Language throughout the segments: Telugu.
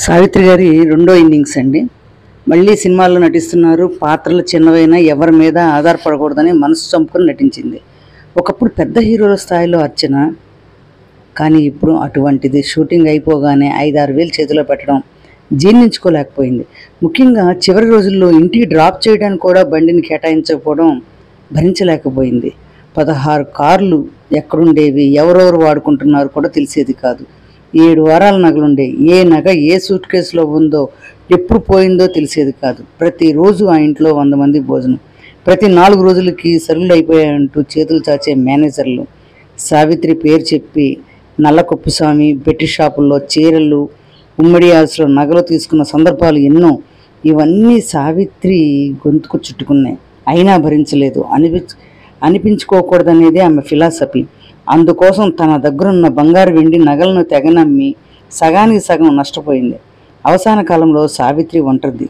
సావిత్రి గారి రెండో ఇన్నింగ్స్ అండి. మళ్ళీ సినిమాల్లో నటిస్తున్నారు. పాత్రలు చిన్నవైనా ఎవరి మీద ఆధారపడకూడదని మనసు చంపుకొని నటించింది. ఒకప్పుడు పెద్ద హీరోల స్థాయిలో అర్చన, కానీ ఇప్పుడు అటువంటిది షూటింగ్ అయిపోగానే 5-6 వేలు చేతిలో పెట్టడం జీర్ణించుకోలేకపోయింది. ముఖ్యంగా చివరి రోజుల్లో ఇంటికి డ్రాప్ చేయడానికి కూడా బండిని కేటాయించకపోవడం భరించలేకపోయింది. 16 కార్లు ఎక్కడుండేవి, ఎవరెవరు వాడుకుంటున్నారు కూడా తెలిసేది కాదు. 7 వారాల నగలుండే, ఏ నగ ఏ సూట్ కేసులో ఉందో, ఎప్పుడు పోయిందో తెలిసేది కాదు. ప్రతిరోజు ఆ ఇంట్లో 100 మంది భోజనం, ప్రతి 4 రోజులకి సరుకులు అయిపోయాయంటూ చేతులు చాచే మేనేజర్లు. సావిత్రి పేరు చెప్పి నల్లకొప్పుస్వామి బెట్టి షాపుల్లో చీరలు, ఉమ్మడి ఆల్స్లో నగలు తీసుకున్న సందర్భాలు ఎన్నో. ఇవన్నీ సావిత్రి గొంతుకు చుట్టుకున్నాయి. అయినా భరించలేదు. అనిపించుకోకూడదనేదే ఆమె ఫిలాసఫీ. అందుకోసం తన దగ్గరున్న బంగారు వెండి నగలను తెగనమ్మి సగానికి సగం నష్టపోయింది. అవసాన కాలంలో సావిత్రి ఒంటరిది.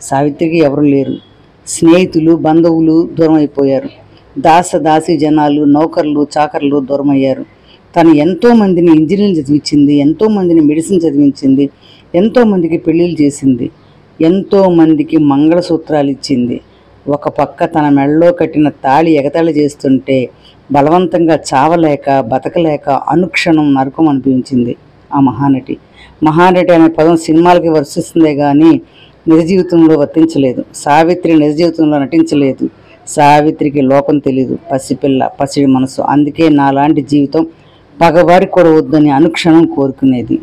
సావిత్రికి ఎవరు లేరు. స్నేహితులు, బంధువులు దూరం అయిపోయారు. దాసీ జనాలు, నౌకర్లు, చాకర్లు దూరమయ్యారు. తను ఎంతోమందిని ఇంజనీరింగ్ చదివించింది, ఎంతోమందిని మెడిసిన్ చదివించింది, ఎంతోమందికి పెళ్ళిళ్ళు చేసింది, ఎంతోమందికి మంగళసూత్రాలు ఇచ్చింది. ఒక పక్క తన మెడలో కట్టిన తాళి ఎగతాళి చేస్తుంటే బలవంతంగా చావలేక బతకలేక అనుక్షణం నరకం అనిపించింది ఆ మహానటి. మహానటి అనే పదం సినిమాలకి వర్తిస్తుందే కానీ నిజ జీవితంలో వర్తించలేదు. సావిత్రి నిజ జీవితంలో నటించలేదు. సావిత్రికి లోకం తెలీదు. పసిపిల్ల, పసిడి మనసు. అందుకే నాలాంటి జీవితం పగవారికి కూడా వద్దని అనుక్షణం కోరుకునేది.